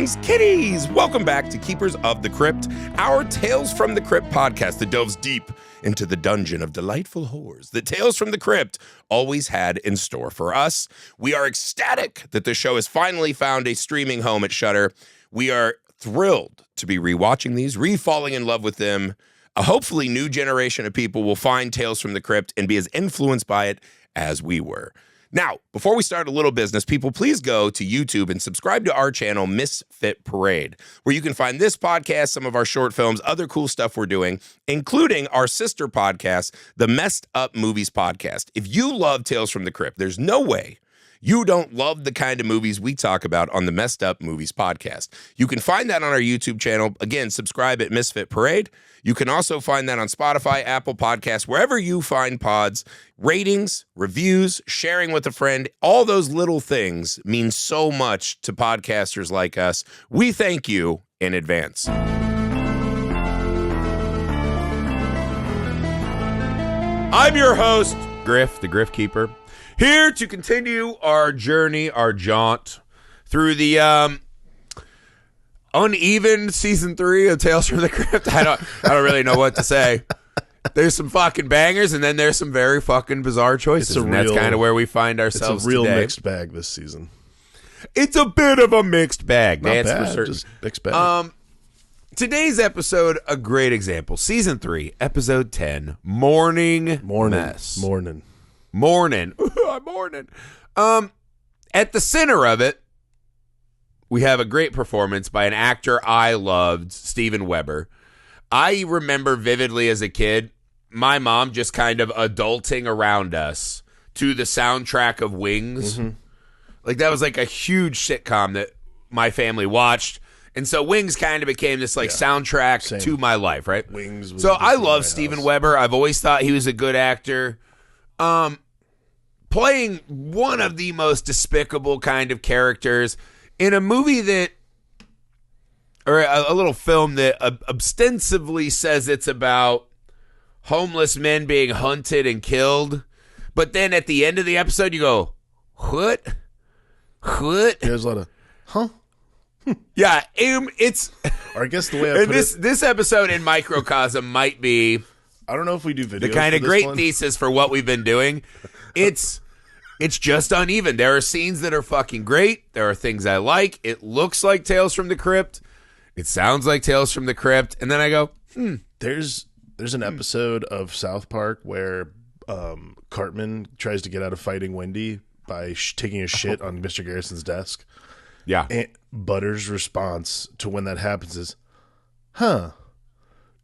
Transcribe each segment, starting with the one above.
Greetings, kitties! Welcome back to Keepers of the Crypt, our Tales from the Crypt podcast that delves deep into the dungeon of delightful horrors that Tales from the Crypt always had in store for us. We are ecstatic that the show has finally found a streaming home at Shudder. We are thrilled to be rewatching these, re-falling in love with them. A hopefully new generation of people will find Tales from the Crypt and be as influenced by it as we were. Now, before we start a little business, people, please go to YouTube and subscribe to our channel, Misfit Parade, where you can find this podcast, some of our short films, other cool stuff we're doing, including our sister podcast, the Messed Up Movies Podcast. If you love Tales from the Crypt, there's no way you don't love the kind of movies we talk about on the Messed Up Movies Podcast. You can find that on our YouTube channel. Again, subscribe at Misfit Parade. You can also find that on Spotify, Apple Podcasts, wherever you find pods. Ratings, reviews, sharing with a friend, all those little things mean so much to podcasters like us. We thank you in advance. I'm your host, Griff, the Griff Keeper, here to continue our journey, our jaunt through the uneven season 3 of Tales from the Crypt. I don't really know what to say. There's some fucking bangers, and then there's some very fucking bizarre choices, and that's kind of where we find ourselves today. It's a real mixed bag this season. It's a bit of a mixed bag. Not That's bad, for certain. just mixed bag. Today's episode, a great example. Season 3, episode 10, Mourning Mess. Mournin. Mournin. I'm mourning. At the center of it, we have a great performance by an actor I loved, Steven Weber. I remember vividly as a kid, my mom just kind of adulting around us to the soundtrack of Wings. Mm-hmm. Like, that was like a huge sitcom that my family watched. And so Wings kind of became this soundtrack to my life, right? Wings. So I love Steven Weber. I've always thought he was a good actor. Playing one of the most despicable kind of characters in a movie that, or a little film that ostensibly says it's about homeless men being hunted and killed. But then at the end of the episode, you go, what? There's a lot of, huh? Yeah, it's. Or I guess the way I put this episode in microcosm might be. I don't know if we do videos. The kind of great one. thesis for what we've been doing. It's just uneven. There are scenes that are fucking great. There are things I like. It looks like Tales from the Crypt. It sounds like Tales from the Crypt. And then I go, There's an episode of South Park where Cartman tries to get out of fighting Wendy by taking a shit on Mr. Garrison's desk. Yeah. And Butter's response to when that happens is, huh.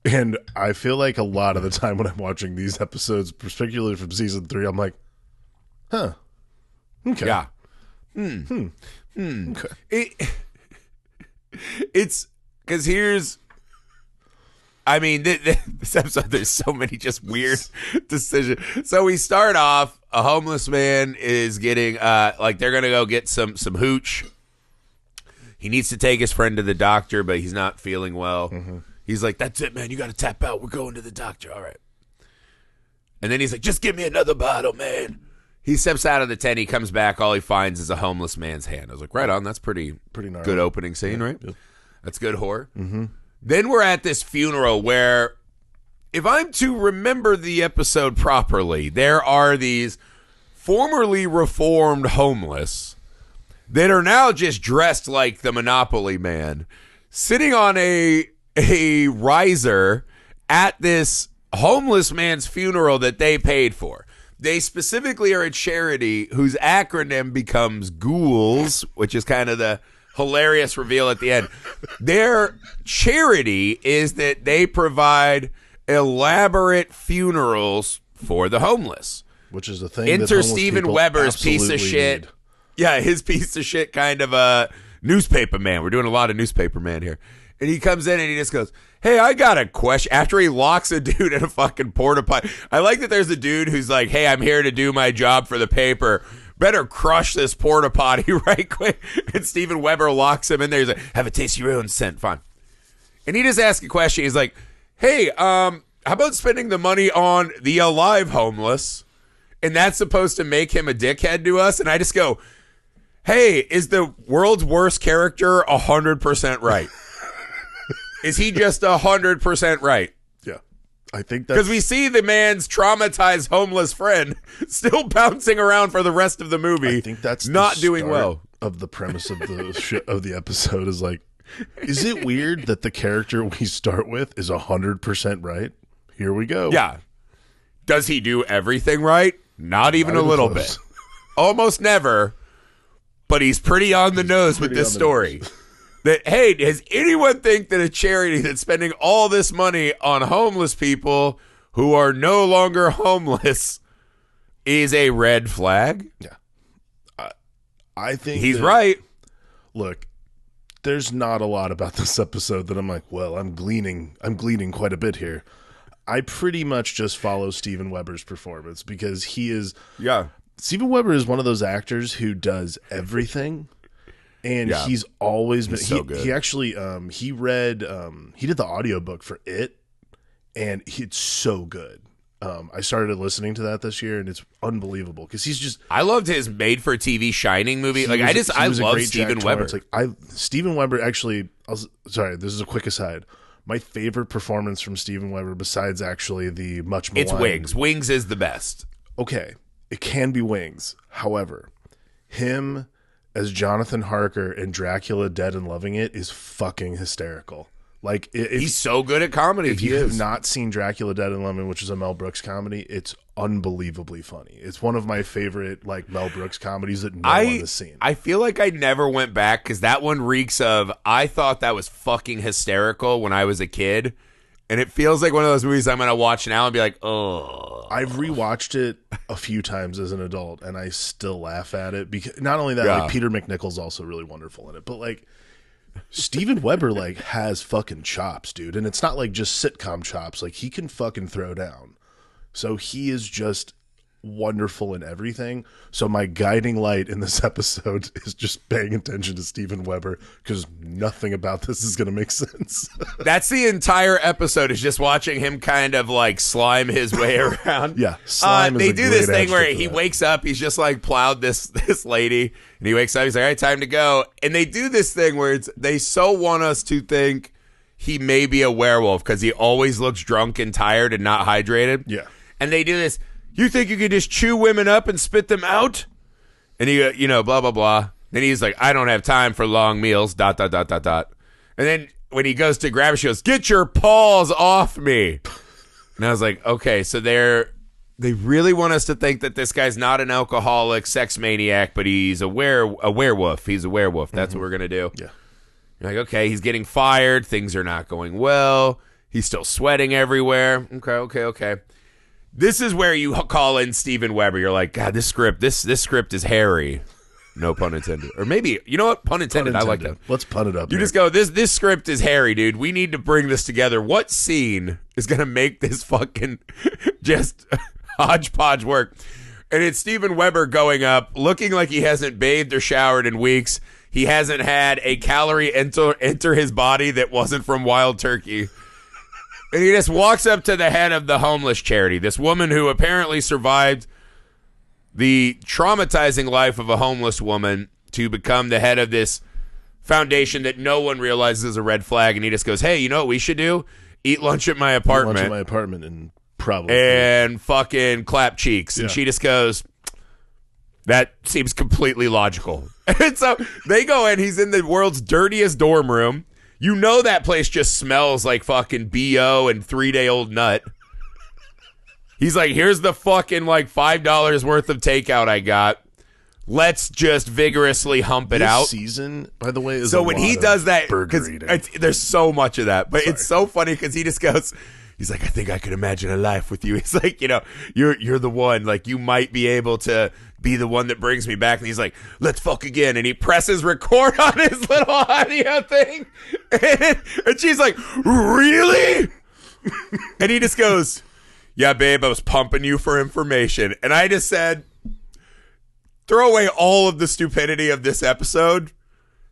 And I feel like a lot of the time when I'm watching these episodes, particularly from season 3, I'm like, huh. Okay. Yeah. Okay. It's because here's, I mean, this episode, there's so many just weird decisions. So we start off, a homeless man is getting, they're going to go get some hooch. He needs to take his friend to the doctor, but he's not feeling well. Mm-hmm. He's like, that's it, man. You got to tap out. We're going to the doctor. All right. And then he's like, just give me another bottle, man. He steps out of the tent. He comes back. All he finds is a homeless man's hand. I was like, right on. That's pretty gnarly. Good opening scene, right? Yeah. That's good horror. Mm-hmm. Then we're at this funeral where, if I'm to remember the episode properly, there are these formerly reformed homeless that are now just dressed like the Monopoly Man, sitting on a riser at this homeless man's funeral that they paid for. They specifically are a charity whose acronym becomes Ghouls, which is kind of the hilarious reveal at the end. Their charity is that they provide elaborate funerals for the homeless. Which is the thing. Enter Steven Weber's piece of shit. Need. Yeah, his piece of shit kind of a newspaper man. We're doing a lot of newspaper man here. And he comes in and he just goes, hey, I got a question. After he locks a dude in a fucking porta potty. I like that there's a dude who's like, hey, I'm here to do my job for the paper. Better crush this porta potty right quick. And Steven Weber locks him in there. He's like, have a taste of your own scent. Fine. And he just asks a question. He's like, hey, how about spending the money on the alive homeless? And that's supposed to make him a dickhead to us? And I just go, hey, is the world's worst character 100% right? Is he just 100% right? Yeah. I think that's... Because we see the man's traumatized homeless friend still bouncing around for the rest of the movie. I think that's not doing well. Of the premise of the episode is like, is it weird that the character we start with is 100% right? Here we go. Yeah. Does he do everything right? Not even a little bit. Almost never. But he's pretty on the nose with this story. That, hey, does anyone think that a charity that's spending all this money on homeless people who are no longer homeless is a red flag? Yeah. I think he's right. Look, there's not a lot about this episode that I'm like, well, I'm gleaning quite a bit here. I pretty much just follow Steven Weber's performance because he is... Yeah. Steven Weber is one of those actors who does everything. And he's always been so good. He actually he read he did the audiobook for It, and it's so good. I started listening to that this year, and it's unbelievable because he's just... I loved his made-for-TV Shining movie. Like I love Steven Weber. It's like Steven Weber actually... sorry, this is a quick aside. My favorite performance from Steven Weber, besides actually the much maligned... It's Wings. Wings is the best. Okay, it can be Wings. However, him as Jonathan Harker in Dracula Dead and Loving It is fucking hysterical. Like he's so good at comedy. If you have not seen Dracula Dead and Loving, which is a Mel Brooks comedy, it's unbelievably funny. It's one of my favorite like Mel Brooks comedies that no one has seen. I feel like I never went back because that one reeks of, I thought that was fucking hysterical when I was a kid. And it feels like one of those movies I'm going to watch now and be like, oh. I've rewatched it a few times as an adult, and I still laugh at it. Because not only that, like Peter McNichol's also really wonderful in it. But like Steven Weber like has fucking chops, dude. And it's not like just sitcom chops. Like he can fucking throw down. So he is just wonderful in everything. So my guiding light in this episode is just paying attention to Steven Weber because nothing about this is going to make sense. That's the entire episode, is just watching him kind of like slime his way around. Yeah, slime they do this thing where he wakes up, he's just like plowed this lady, and he wakes up, he's like, all right, time to go. And they do this thing where they so want us to think he may be a werewolf because he always looks drunk and tired and not hydrated. Yeah. And they do this, you think you could just chew women up and spit them out? And he, blah, blah, blah. Then he's like, I don't have time for long meals, ... And then when he goes to grab her, she goes, get your paws off me. And I was like, okay, so they really want us to think that this guy's not an alcoholic sex maniac, but he's a werewolf. He's a werewolf. That's what we're going to do. Yeah. You're like, okay, he's getting fired. Things are not going well. He's still sweating everywhere. Okay. This is where you call in Steven Weber. You're like, God, this script is hairy. No pun intended. Or maybe, you know what? Pun intended. I like that. Let's pun it up. You just go, this script is hairy, dude. We need to bring this together. What scene is going to make this fucking just hodgepodge work? And it's Steven Weber going up, looking like he hasn't bathed or showered in weeks. He hasn't had a calorie enter his body that wasn't from wild turkey. And he just walks up to the head of the homeless charity, this woman who apparently survived the traumatizing life of a homeless woman to become the head of this foundation that no one realizes is a red flag. And he just goes, hey, you know what we should do? Eat lunch at my apartment. And probably. And fucking clap cheeks. Yeah. And she just goes, that seems completely logical. And so they go in. He's in the world's dirtiest dorm room. You know that place just smells like fucking BO and 3-day-old nut. He's like, here's the fucking like $5 worth of takeout I got. Let's just vigorously hump it out. This season, by the way, is so when he does that, because there's so much of that, but it's so funny because he just goes, he's like, I think I could imagine a life with you. He's like, you're the one. Like, you might be able to be the one that brings me back. And he's like, let's fuck again. And he presses record on his little audio thing. And she's like, really? And he just goes, yeah, babe, I was pumping you for information. And I just said, throw away all of the stupidity of this episode.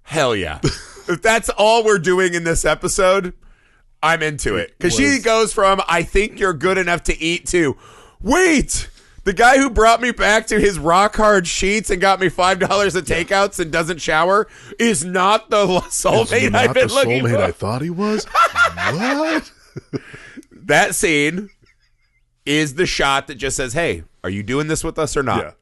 Hell yeah. If that's all we're doing in this episode, I'm into it. Because she goes from, I think you're good enough to eat, to, wait, The guy who brought me back to his rock hard sheets and got me $5 of takeouts and doesn't shower is not the soulmate I've been looking for. Not the soulmate I thought he was? What? That scene is the shot that just says, hey, are you doing this with us or not? Yeah.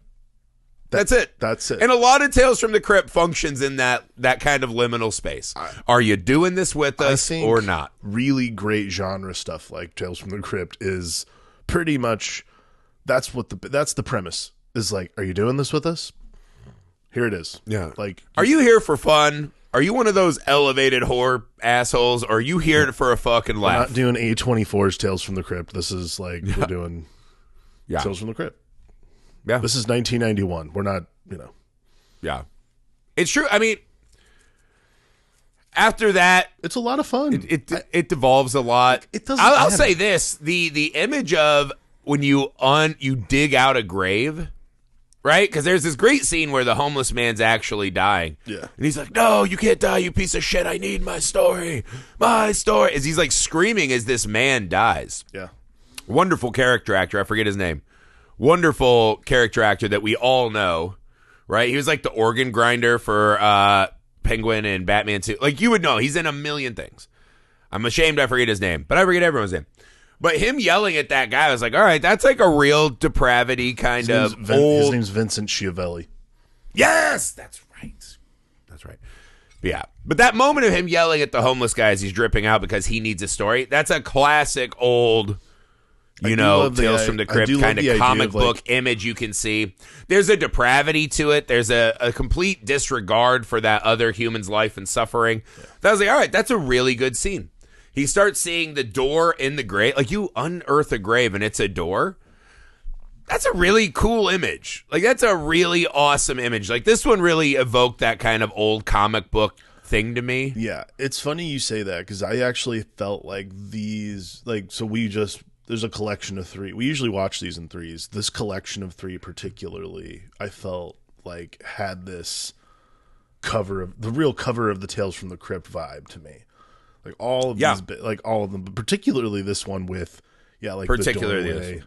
That's it. That's it. And a lot of Tales from the Crypt functions in that kind of liminal space. Are you doing this with us or not? Really great genre stuff like Tales from the Crypt is pretty much that's the premise. Is like, are you doing this with us? Here it is. Yeah. Like, are you here for fun? Are you one of those elevated horror assholes? Or are you here for a fucking laugh? We're not doing A24's Tales from the Crypt. This is like we're doing Tales from the Crypt. Yeah. This is 1991. We're not, Yeah. It's true. I mean, after that, it's a lot of fun. It devolves a lot. It doesn't. I'll say this: the image of when you dig out a grave, right? Because there's this great scene where the homeless man's actually dying. Yeah. And he's like, "No, you can't die, you piece of shit. I need my story. My story." As he's like screaming as this man dies. Yeah. Wonderful character actor. I forget his name. Wonderful character actor that we all know, right? He was like the organ grinder for Penguin and Batman 2. Like, you would know. He's in a million things. I'm ashamed I forget his name, but I forget everyone's name. But him yelling at that guy, I was like, all right, that's like a real depravity kind of old... His name's Vincent Schiavelli. Yes! That's right. That's right. But yeah. But that moment of him yelling at the homeless guy as he's dripping out because he needs a story, that's a classic old... Tales from the Crypt kind of comic book image you can see. There's a depravity to it. There's a complete disregard for that other human's life and suffering. Yeah. That was like, all right, that's a really good scene. He starts seeing the door in the grave. Like, you unearth a grave and it's a door. That's a really cool image. Like, that's a really awesome image. Like, this one really evoked that kind of old comic book thing to me. Yeah, it's funny you say that because I actually felt like these, there's a collection of 3. We usually watch these in 3s. This collection of 3 particularly, I felt like had this the real cover of the Tales from the Crypt vibe to me. Like all of these, like all of them, but particularly this one with, like particularly the doorway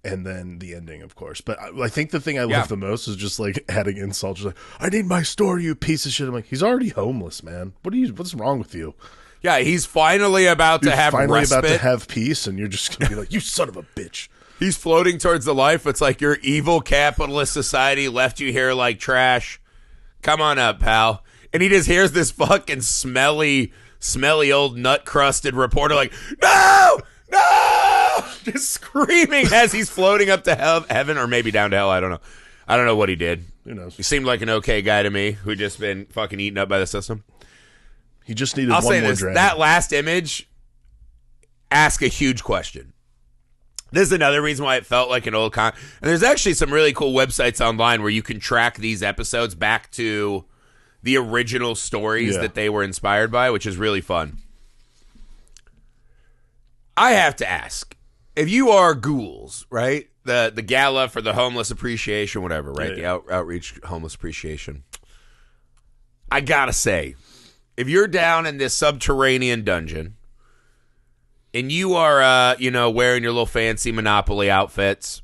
and then the ending, of course. But I think the thing I love the most is just like adding insults. Just like, I need my story, you piece of shit. I'm like, he's already homeless, man. What's wrong with you? Yeah, he's finally about to have respite. About to have peace, and you're just going to be like, you son of a bitch. He's floating towards the life. It's like your evil capitalist society left you here like trash. Come on up, pal. And he just hears this fucking smelly old nut-crusted reporter like, no! Just screaming as he's floating up to heaven, or maybe down to hell. I don't know. I don't know what he did. Who knows? He seemed like an okay guy to me who'd just been fucking eaten up by the system. He just needed I'll one say more this, dragon. That last image, ask a huge question. This is another reason why it felt like an old con. And there's actually some really cool websites online where you can track these episodes back to the original stories that they were inspired by, which is really fun. I have to ask, if you are ghouls, right? The gala for the homeless appreciation, whatever, right? Yeah. The outreach homeless appreciation. I gotta say, if you're down in this subterranean dungeon and you are, wearing your little fancy Monopoly outfits,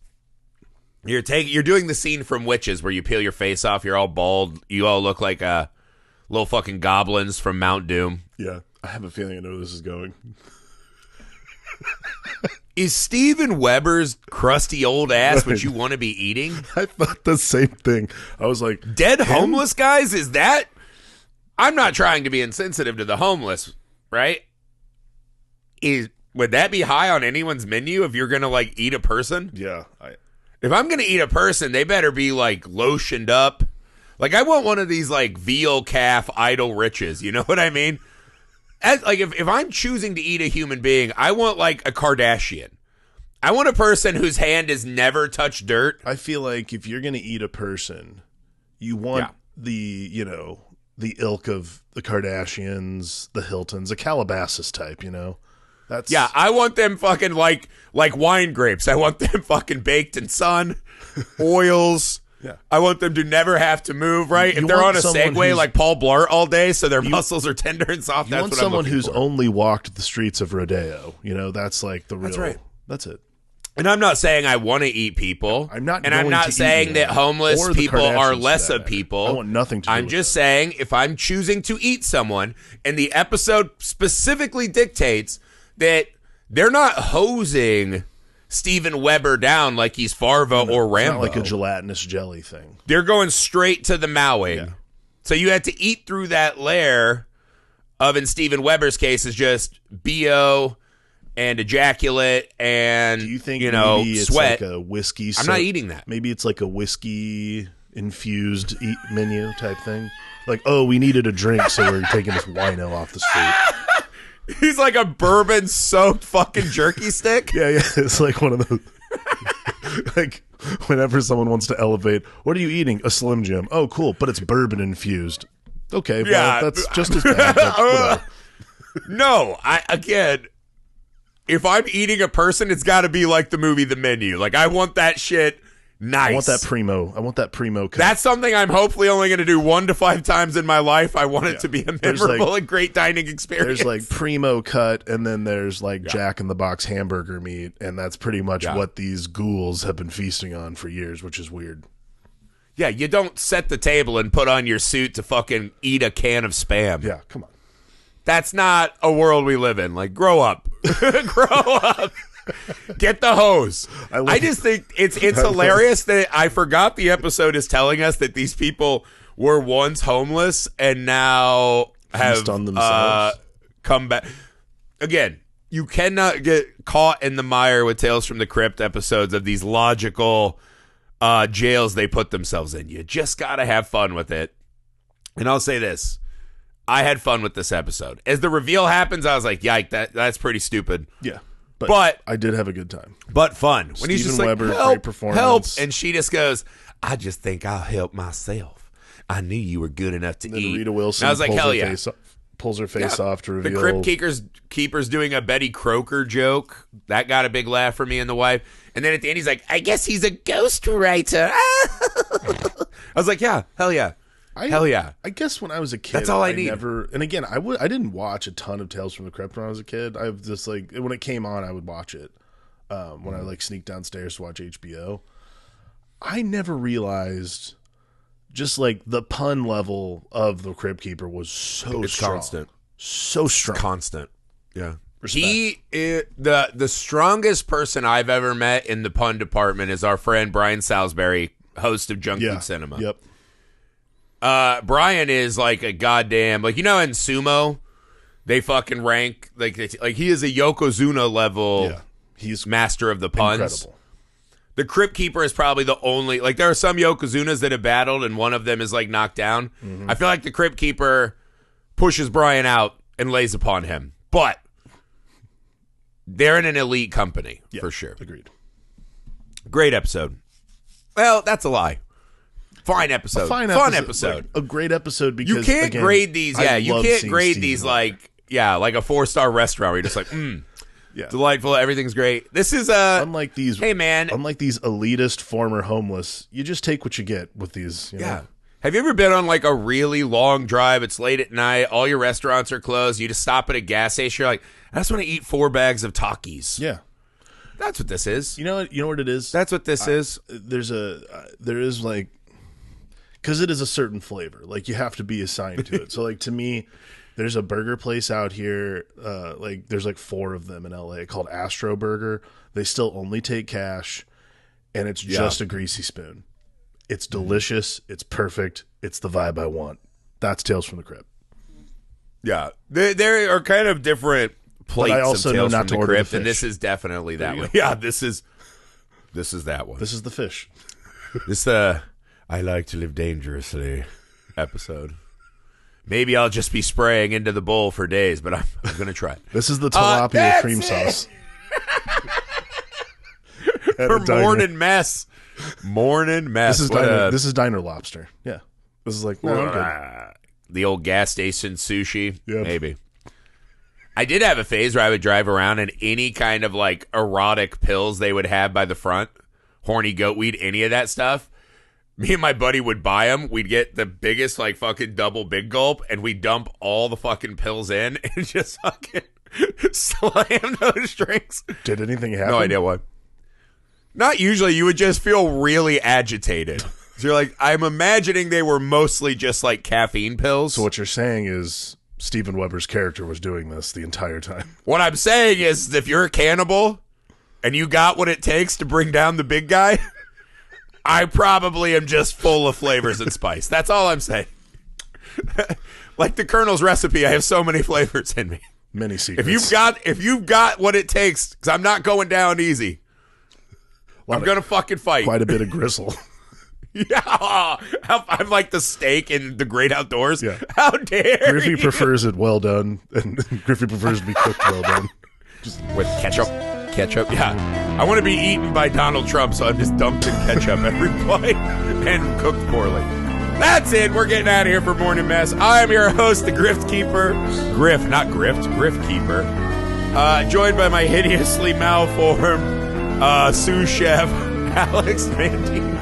you're doing the scene from Witches where you peel your face off, you're all bald, you all look like little fucking goblins from Mount Doom. Yeah, I have a feeling I know where this is going. Is Steven Weber's crusty old ass what you want to be eating? I thought the same thing. I was like, dead homeless guys? Is that? I'm not trying to be insensitive to the homeless, right? Would that be high on anyone's menu if you're gonna like eat a person? Yeah. If I'm gonna eat a person, they better be like lotioned up. Like, I want one of these like veal calf idle riches. You know what I mean? If I'm choosing to eat a human being, I want like a Kardashian. I want a person whose hand has never touched dirt. I feel like if you're gonna eat a person, you want the ilk of the Kardashians, the Hiltons, a Calabasas type, That's I want them fucking like wine grapes. I want them fucking baked in sun, oils. Yeah. I want them to never have to move, right? If they're on a Segway like Paul Blart all day, so their muscles are tender and soft, that's what I'm looking for. You want someone who's only walked the streets of Rodeo. That's like the real... That's right. That's it. And I'm not saying I want to eat people. I'm not. And I'm not saying that homeless people are less of people. I want nothing to do I'm with just that. saying if I'm choosing to eat someone, and the episode specifically dictates that they're not hosing Steven Weber down like he's Farva or Rambo. It's not like a gelatinous jelly thing. They're going straight to the mowing. Yeah. So you had to eat through that layer of, in Steven Weber's case, is just BO and ejaculate and, Do you think maybe it's sweat. like a whiskey? I'm not eating that. Maybe it's like a whiskey infused menu type thing. Like, oh, we needed a drink, so we're taking this wino off the street. He's like a bourbon soaked fucking jerky stick. Yeah. It's like one of those. Like, whenever someone wants to elevate, what are you eating? A Slim Jim. Oh, cool, but it's bourbon infused. Okay, well, Yeah. that's just as bad. But whatever. No, again, if I'm eating a person, it's got to be like the movie The Menu. Like, I want that shit nice. I want that primo cut. That's something I'm hopefully only going to do 1 to 5 times in my life. I want it to be a memorable and great dining experience. There's like primo cut, and then there's like Jack in the Box hamburger meat, and that's pretty much what these ghouls have been feasting on for years, which is weird. Yeah, you don't set the table and put on your suit to fucking eat a can of Spam. Yeah, come on. That's not a world we live in. Like, grow up. Grow up. Get the hose. I just think it's hilarious that I forgot the episode is telling us that these people were once homeless and now have on themselves. Come back. Again, you cannot get caught in the mire with Tales from the Crypt episodes of these logical jails they put themselves in. You just got to have fun with it. And I'll say this. I had fun with this episode. As the reveal happens, I was like, yike, that's pretty stupid. Yeah. But I did have a good time. But fun. When he's just like, Weber, help, great performance. help. And she just goes, I just think I'll help myself. I knew you were good enough to And then eat. Rita Wilson and I was like, hell yeah. Pulls her face off to reveal. The Crypt Keeper's doing a Betty Croker joke. That got a big laugh for me and the wife. And then at the end, he's like, I guess he's a ghostwriter. I was like, yeah, hell yeah. Hell yeah. I guess when I was a kid, that's all I need. And again, I didn't watch a ton of Tales from the Crypt when I was a kid. I've just like, when it came on, I would watch it. When I like sneaked downstairs to watch HBO. I never realized just like the pun level of the Crypt Keeper was so strong. Constant. So strong. Constant. Yeah. Respect. He is the strongest person I've ever met in the pun department is our friend Brian Salisbury, host of Junk Food Cinema. Yep. Brian is like a goddamn, like, in sumo, they fucking rank like he is a Yokozuna level. Yeah. He's master of the puns. Incredible. The Crypt Keeper is probably the only, like, there are some Yokozunas that have battled and one of them is like knocked down. Mm-hmm. I feel like the Crypt Keeper pushes Brian out and lays upon him, but they're in an elite company for sure. Agreed. Great episode. Well, that's a lie. Fine episode. Fun episode. Like, a great episode because you can't grade these. Yeah, you can't grade Steve these Weber. like a 4-star restaurant where you're just like, delightful. Everything's great. This is unlike these. Hey man, unlike these elitist former homeless, you just take what you get with these. You know? Have you ever been on like a really long drive? It's late at night. All your restaurants are closed. You just stop at a gas station. You're like, I just want to eat 4 bags of Takis. Yeah. That's what this is. You know what it is? That's what this is. There is like, because it is a certain flavor. Like, you have to be assigned to it. So, like, to me, there's a burger place out here. Like, there's like 4 of them in LA called Astro Burger. They still only take cash, and it's just a greasy spoon. It's delicious. It's perfect. It's the vibe I want. That's Tales from the Crypt. Yeah, there are kind of different plates. But I also of Tales know not from to the order Crypt, the and fish. this is definitely that one. Yeah, this is that one. This is the fish. This I like to live dangerously episode. Maybe I'll just be spraying into the bowl for days, but I'm going to try it. This is the tilapia cream sauce. For Mournin mess. Mournin mess. This is diner lobster. Yeah. This is like, no, I'm good. The old gas station sushi. Yep. Maybe. I did have a phase where I would drive around and any kind of like erotic pills they would have by the front, horny goat weed, any of that stuff. Me and my buddy would buy them. We'd get the biggest like fucking double big gulp and we'd dump all the fucking pills in and just fucking slam those drinks. Did anything happen? No idea why. Not usually. You would just feel really agitated. So you're like, I'm imagining they were mostly just like caffeine pills. So what you're saying is Steven Weber's character was doing this the entire time. What I'm saying is if you're a cannibal and you got what it takes to bring down the big guy, I probably am just full of flavors and spice. That's all I'm saying. Like the Colonel's recipe, I have so many flavors in me. Many secrets. If you've got what it takes, because I'm not going down easy. I'm going to fucking fight. Quite a bit of gristle. Yeah, I'm like the steak in the great outdoors. Yeah. How dare Griffey you? prefers it well done, and Griffey prefers to be cooked well done. Just with ketchup. Ketchup, yeah. I want to be eaten by Donald Trump, so I'm just dumped in ketchup every bite and cooked poorly. That's it. We're getting out of here for Morning Mess. I'm your host, the Grift Keeper. Grift, not Grift. Grift Keeper. Joined by my hideously malformed sous chef, Alex Mandino.